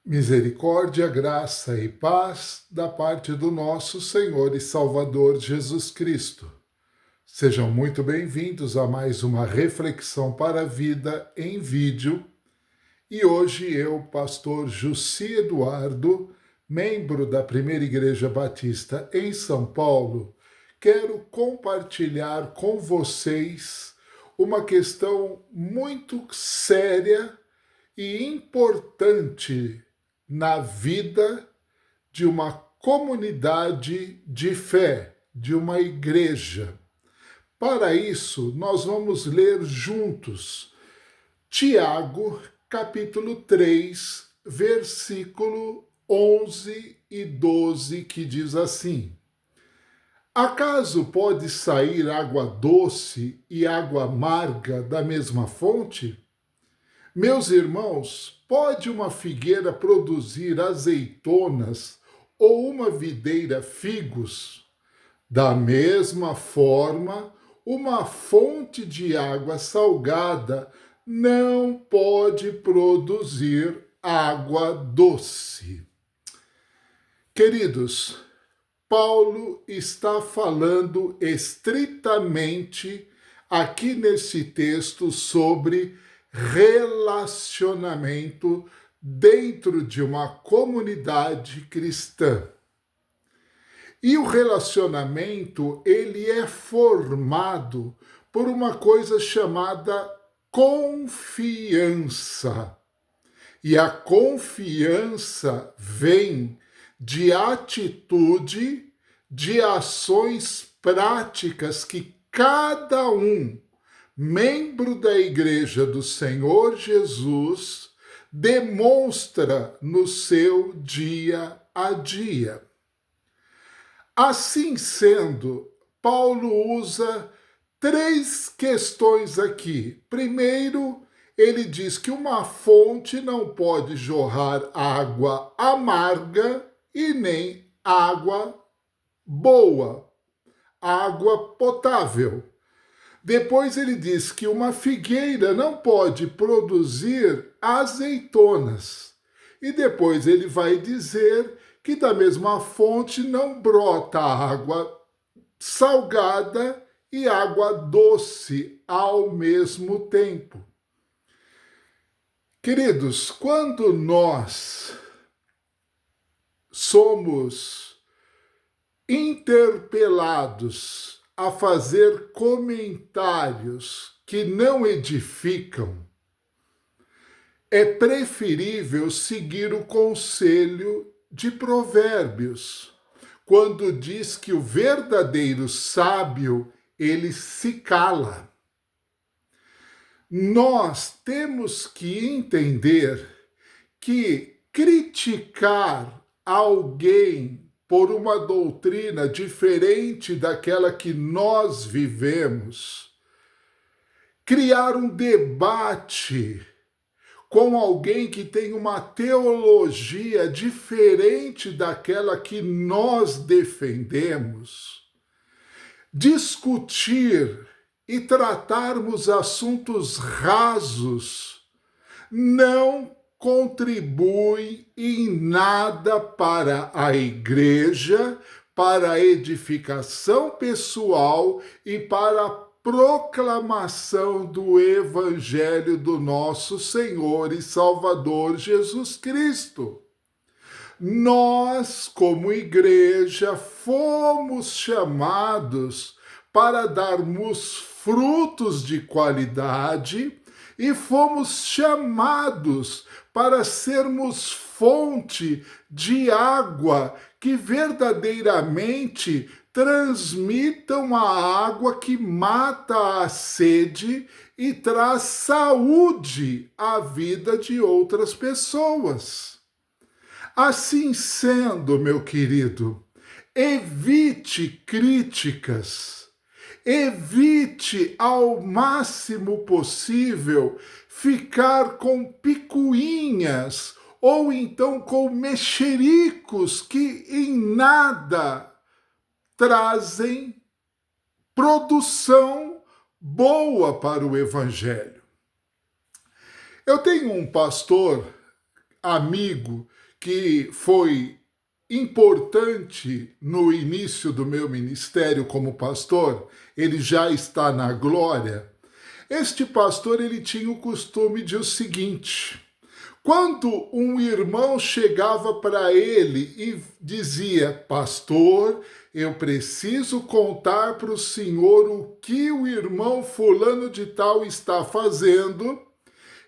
Misericórdia, graça e paz da parte do nosso Senhor e Salvador Jesus Cristo. Sejam muito bem-vindos a mais uma reflexão para a vida em vídeo. E hoje eu, pastor Jussi Eduardo, membro da Primeira Igreja Batista em São Paulo, quero compartilhar com vocês uma questão muito séria e importante na vida de uma comunidade de fé, de uma igreja. Para isso, nós vamos ler juntos Tiago, capítulo 3, versículo 11 e 12, que diz assim: Acaso pode sair água doce e água amarga da mesma fonte? Meus irmãos, pode uma figueira produzir azeitonas ou uma videira figos? Da mesma forma, uma fonte de água salgada não pode produzir água doce. Queridos, Paulo está falando estritamente aqui nesse texto sobre relacionamento dentro de uma comunidade cristã. E o relacionamento, ele é formado por uma coisa chamada confiança. E a confiança vem de atitude, de ações práticas que cada um, membro da Igreja do Senhor Jesus, demonstra no seu dia a dia. Assim sendo, Paulo usa três questões aqui. Primeiro, ele diz que uma fonte não pode jorrar água amarga e nem água boa, água potável. Depois ele diz que uma figueira não pode produzir azeitonas. E depois ele vai dizer que da mesma fonte não brota água salgada e água doce ao mesmo tempo. Queridos, quando nós somos interpelados a fazer comentários que não edificam, é preferível seguir o conselho de Provérbios, quando diz que o verdadeiro sábio, ele se cala. Nós temos que entender que criticar alguém por uma doutrina diferente daquela que nós vivemos, criar um debate com alguém que tem uma teologia diferente daquela que nós defendemos, discutir e tratarmos assuntos rasos não contribui em nada para a igreja, para a edificação pessoal e para a proclamação do Evangelho do nosso Senhor e Salvador Jesus Cristo. Nós, como igreja, fomos chamados para darmos frutos de qualidade e fomos chamados para sermos fonte de água que verdadeiramente transmitam a água que mata a sede e traz saúde à vida de outras pessoas. Assim sendo, meu querido, evite críticas. Evite ao máximo possível ficar com picuinhas ou então com mexericos que em nada trazem produção boa para o Evangelho. Eu tenho um pastor amigo que foi importante no início do meu ministério como pastor, ele já está na glória. Este pastor, ele tinha o costume de o seguinte: quando um irmão chegava para ele e dizia: pastor, eu preciso contar para o senhor o que o irmão fulano de tal está fazendo,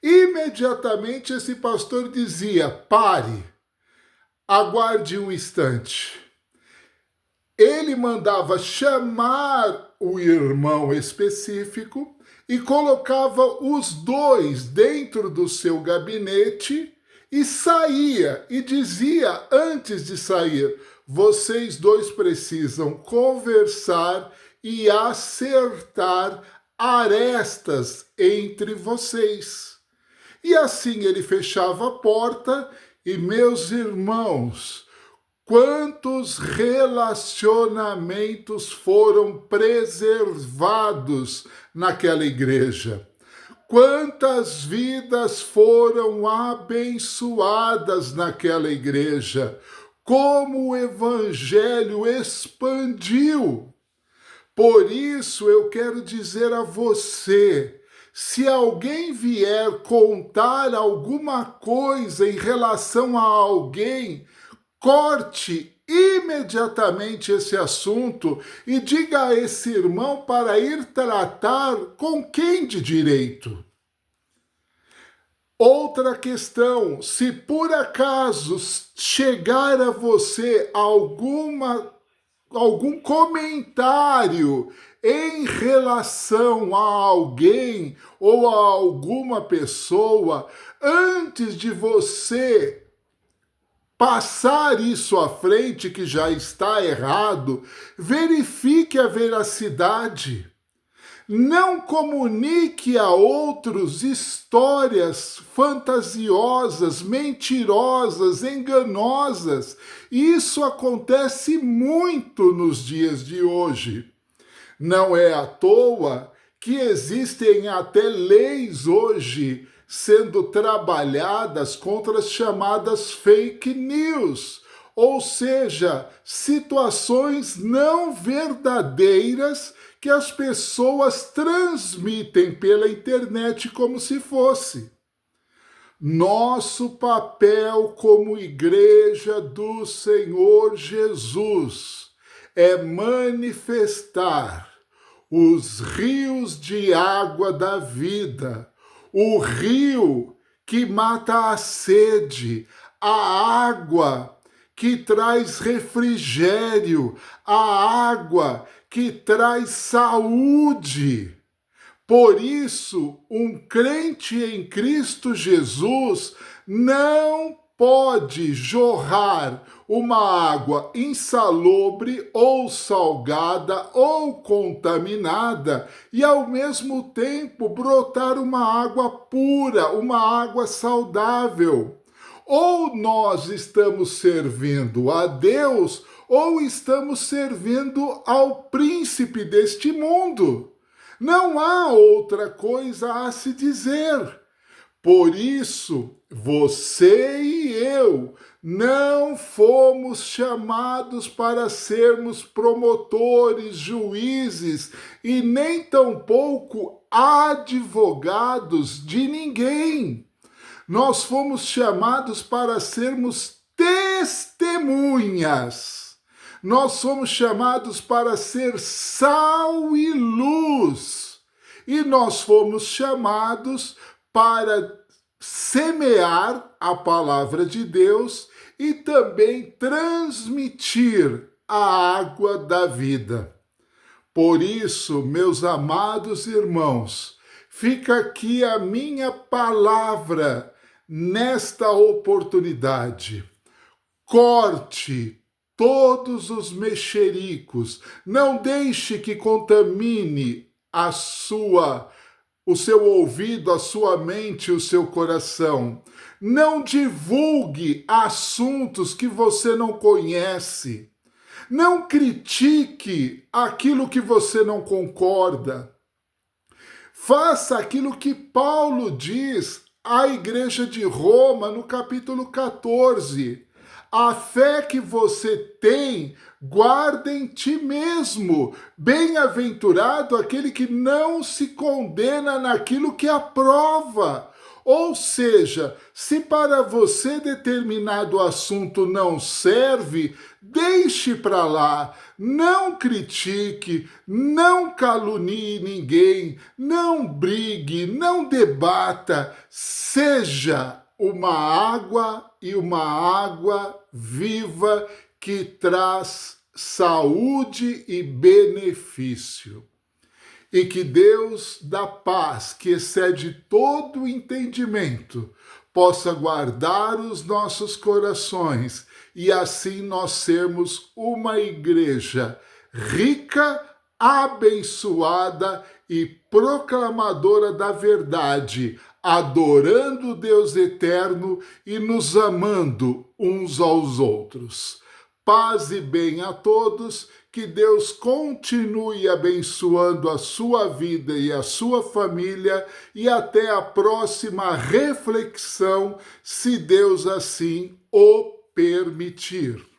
imediatamente esse pastor dizia: pare, aguarde um instante. Ele mandava chamar o irmão específico e colocava os dois dentro do seu gabinete e saía e dizia antes de sair: vocês dois precisam conversar e acertar arestas entre vocês. E assim ele fechava a porta e, meus irmãos, quantos relacionamentos foram preservados naquela igreja? Quantas vidas foram abençoadas naquela igreja? Como o evangelho expandiu! Por isso eu quero dizer a você: se alguém vier contar alguma coisa em relação a alguém, corte imediatamente esse assunto e diga a esse irmão para ir tratar com quem de direito. Outra questão: se por acaso chegar a você algum comentário em relação a alguém ou a alguma pessoa, antes de você passar isso à frente, que já está errado, verifique a veracidade. Não comunique a outros histórias fantasiosas, mentirosas, enganosas. Isso acontece muito nos dias de hoje. Não é à toa que existem até leis hoje sendo trabalhadas contra as chamadas fake news, ou seja, situações não verdadeiras que as pessoas transmitem pela internet como se fosse. Nosso papel como igreja do Senhor Jesus é manifestar os rios de água da vida, o rio que mata a sede, a água que traz refrigério, a água que traz saúde. Por isso, um crente em Cristo Jesus não pode jorrar uma água insalubre ou salgada ou contaminada e ao mesmo tempo brotar uma água pura, uma água saudável. Ou nós estamos servindo a Deus ou estamos servindo ao príncipe deste mundo. Não há outra coisa a se dizer. Por isso, você e eu não fomos chamados para sermos promotores, juízes e nem tampouco advogados de ninguém. Nós fomos chamados para sermos testemunhas. Nós somos chamados para ser sal e luz. E nós fomos chamados para semear a palavra de Deus e também transmitir a água da vida. Por isso, meus amados irmãos, fica aqui a minha palavra nesta oportunidade. Corte todos os mexericos, não deixe que contamine o seu ouvido, a sua mente, o seu coração. Não divulgue assuntos que você não conhece. Não critique aquilo que você não concorda. Faça aquilo que Paulo diz: à igreja de Roma, no capítulo 14. A fé que você tem, guarda em ti mesmo. Bem-aventurado aquele que não se condena naquilo que aprova. Ou seja, se para você determinado assunto não serve, deixe para lá, não critique, não calunie ninguém, não brigue, não debata, seja uma água e uma água viva que traz saúde e benefício. E que Deus da paz, que excede todo o entendimento, possa guardar os nossos corações e assim nós sermos uma igreja rica, abençoada e proclamadora da verdade, adorando o Deus eterno e nos amando uns aos outros. Paz e bem a todos, que Deus continue abençoando a sua vida e a sua família e até a próxima reflexão, se Deus assim o permitir.